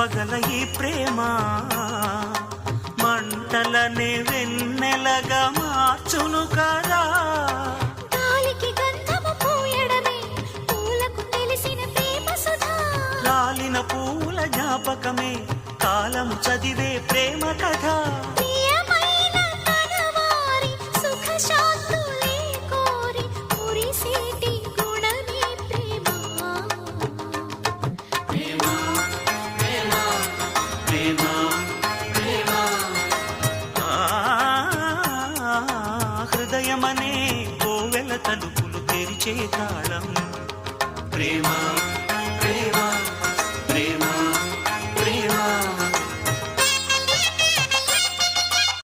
చెప్పగల ఈ ప్రేమ మంటలనే వెన్నెలగా మార్చును కదా. గాలికి గంధము పూయడమే పూలకు తెలిసిన ప్రేమ సుధా. రాలిన పూల జ్ఞాపకమే కాలము చదివే ప్రేమ కథ. ప్రియమైన తనవారి సుఖ శాంతులే కోరి మురిసేటి గుణమే ప్రేమ. ప్రేమ ప్రేమ ప్రేమ ప్రేమ. హృదయమనే కోవెల తలుపులు తెరిచే తాళం ప్రేమ.